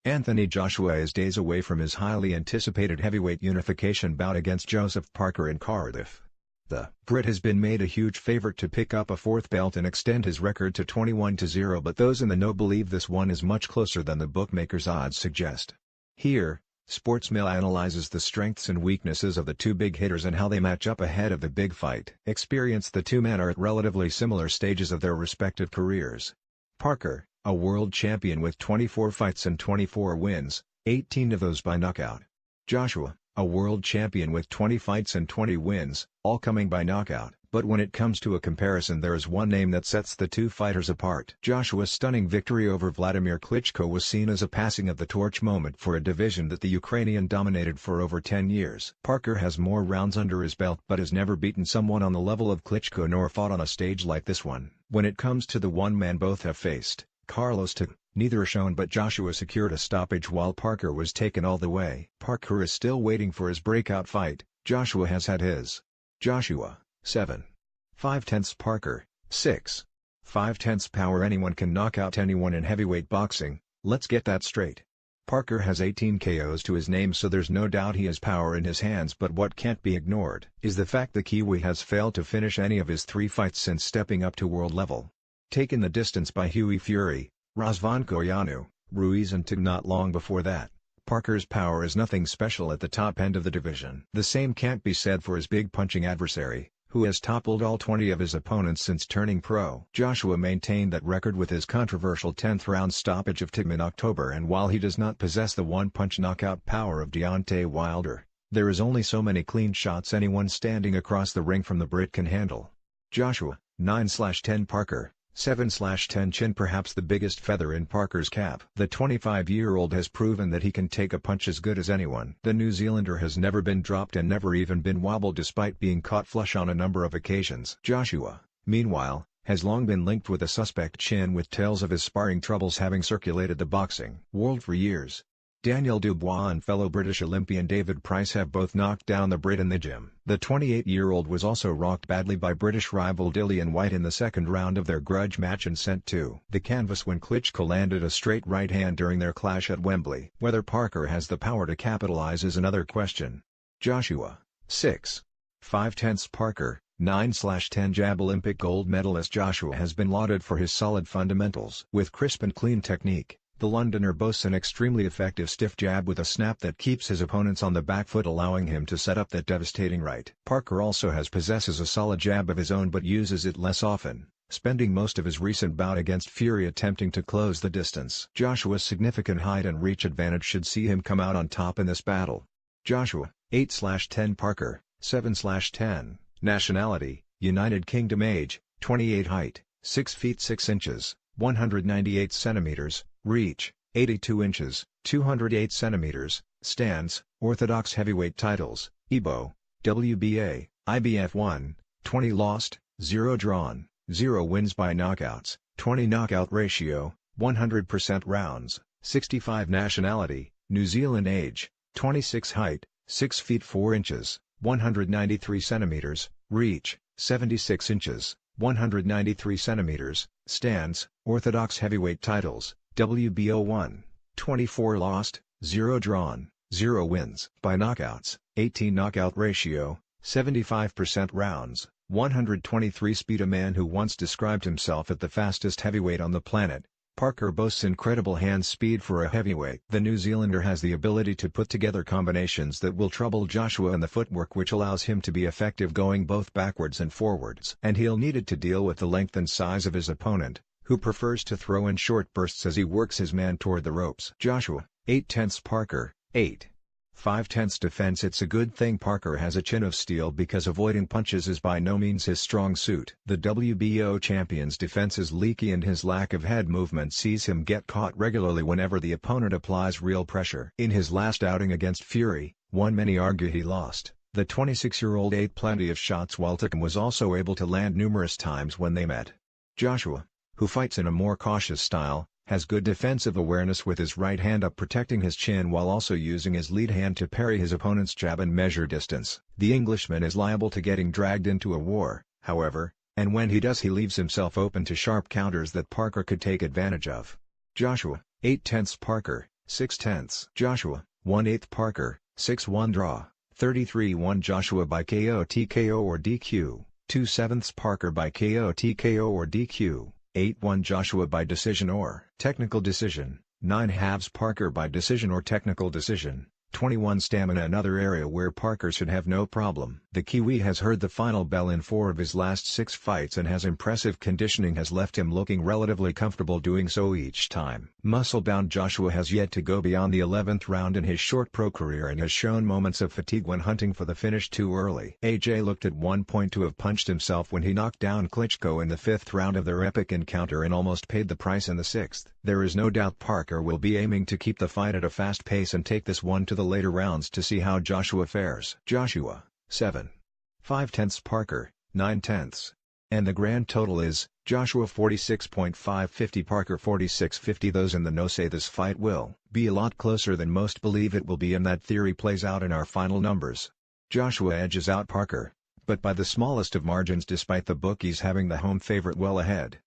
Anthony Joshua is days away from his highly anticipated heavyweight unification bout against Joseph Parker in Cardiff. The Brit has been made a huge favourite to pick up a fourth belt and extend his record to 21-0, but those in the know believe this one is much closer than the bookmakers' odds suggest. Here, Sportsmill analyzes the strengths and weaknesses of the two big hitters and how they match up ahead of the big fight. Experience: the two men are at relatively similar stages of their respective careers. Parker, a world champion with 24 fights and 24 wins, 18 of those by knockout. Joshua, a world champion with 20 fights and 20 wins, all coming by knockout. But when it comes to a comparison, there is one name that sets the two fighters apart. Joshua's stunning victory over Vladimir Klitschko was seen as a passing of the torch moment for a division that the Ukrainian dominated for over 10 years. Parker has more rounds under his belt but has never beaten someone on the level of Klitschko nor fought on a stage like this one. When it comes to the one man both have faced, Carlos took, neither shown, but Joshua secured a stoppage while Parker was taken all the way. Parker is still waiting for his breakout fight. Joshua has had his. Joshua, 7.5 Parker, 6.5 power. Anyone can knock out anyone in heavyweight boxing, let's get that straight. Parker has 18 KOs to his name, so there's no doubt he has power in his hands, but what can't be ignored is the fact the Kiwi has failed to finish any of his 3 fights since stepping up to world level. Taken the distance by Hughie Fury, Razvan Koyanu, Ruiz and Tig not long before that. Parker's power is nothing special at the top end of the division. The same can't be said for his big punching adversary, who has toppled all 20 of his opponents since turning pro. Joshua maintained that record with his controversial 10th round stoppage of Tig in October, and while he does not possess the one-punch knockout power of Deontay Wilder, there is only so many clean shots anyone standing across the ring from the Brit can handle. Joshua, 9/10 Parker, 7/10 chin. Perhaps the biggest feather in Parker's cap. The 25-year-old has proven that he can take a punch as good as anyone. The New Zealander has never been dropped and never even been wobbled despite being caught flush on a number of occasions. Joshua, meanwhile, has long been linked with a suspect chin, with tales of his sparring troubles having circulated the boxing world for years. Daniel Dubois and fellow British Olympian David Price have both knocked down the Brit in the gym. The 28-year-old was also rocked badly by British rival Dillian Whyte in the second round of their grudge match and sent to the canvas when Klitschko landed a straight right hand during their clash at Wembley. Whether Parker has the power to capitalize is another question. Joshua, 6.5 Parker, 9/10 jab. Olympic gold medalist Joshua has been lauded for his solid fundamentals. With crisp and clean technique, the Londoner boasts an extremely effective stiff jab with a snap that keeps his opponents on the back foot, allowing him to set up that devastating right. Parker also possesses a solid jab of his own but uses it less often, spending most of his recent bout against Fury attempting to close the distance. Joshua's significant height and reach advantage should see him come out on top in this battle. Joshua, 8/10 Parker, 7/10, nationality, United Kingdom. Age, 28. Height, 6 feet 6 inches, 198 centimeters, reach, 82 inches, 208 centimeters, stance, orthodox heavyweight titles, EBO, WBA, IBF 1, 20 lost, 0 drawn, 0 wins by knockouts, 20 knockout ratio, 100% rounds, 65 nationality, New Zealand. Age, 26. Height, 6 feet 4 inches, 193 centimeters, reach, 76 inches, 193 centimeters, stance, orthodox heavyweight titles, WBO 1, 24 lost, 0 drawn, 0 wins by knockouts, 18 knockout ratio, 75% rounds, 123 speed. A man who once described himself as the fastest heavyweight on the planet, Parker boasts incredible hand speed for a heavyweight. The New Zealander has the ability to put together combinations that will trouble Joshua, and the footwork which allows him to be effective going both backwards and forwards. And he'll need it to deal with the length and size of his opponent, who prefers to throw in short bursts as he works his man toward the ropes. Joshua, 8/10 Parker, 8.5 defense. It's a good thing Parker has a chin of steel, because avoiding punches is by no means his strong suit. The WBO champion's defense is leaky, and his lack of head movement sees him get caught regularly whenever the opponent applies real pressure. In his last outing against Fury, one many argue he lost, the 26-year-old ate plenty of shots while Tig was also able to land numerous times when they met. Joshua, who fights in a more cautious style, has good defensive awareness with his right hand up protecting his chin while also using his lead hand to parry his opponent's jab and measure distance. The Englishman is liable to getting dragged into a war, however, and when he does, he leaves himself open to sharp counters that Parker could take advantage of. Joshua, 8/10 Parker, 6/10. Joshua, 1/8 Parker, 6-1 draw, 33-1 Joshua by KO TKO or DQ, 2/7 Parker by KO TKO or DQ, 8-1 Joshua by decision or technical decision, 9/2 Parker by decision or technical decision, 21 Stamina, another area where Parker should have no problem. The Kiwi has heard the final bell in 4 of his last 6 fights and has impressive conditioning has left him looking relatively comfortable doing so each time. Muscle-bound Joshua has yet to go beyond the 11th round in his short pro career and has shown moments of fatigue when hunting for the finish too early. AJ looked at one point to have punched himself when he knocked down Klitschko in the 5th round of their epic encounter and almost paid the price in the 6th. There is no doubt Parker will be aiming to keep the fight at a fast pace and take this one to the later rounds to see how Joshua fares. Joshua, 7.5 Parker, 9/10. And the grand total is, Joshua 46.550 Parker 46.50. Those in the know say this fight will be a lot closer than most believe it will be, and that theory plays out in our final numbers. Joshua edges out Parker, but by the smallest of margins despite the bookies having the home favorite well ahead.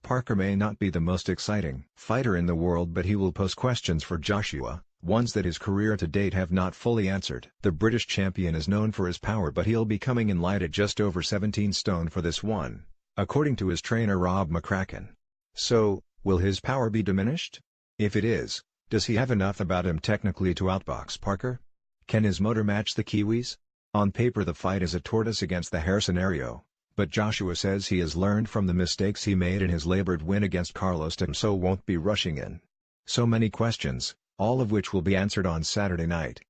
Parker may not be the most exciting fighter in the world, but he will pose questions for Joshua, ones that his career to date have not fully answered. The British champion is known for his power, but he'll be coming in light at just over 17 stone for this one, according to his trainer Rob McCracken. So, will his power be diminished? If it is, does he have enough about him technically to outbox Parker? Can his motor match the Kiwis? On paper the fight is a tortoise against the hare scenario, but Joshua says he has learned from the mistakes he made in his labored win against Carlos and so won't be rushing in. So many questions, all of which will be answered on Saturday night.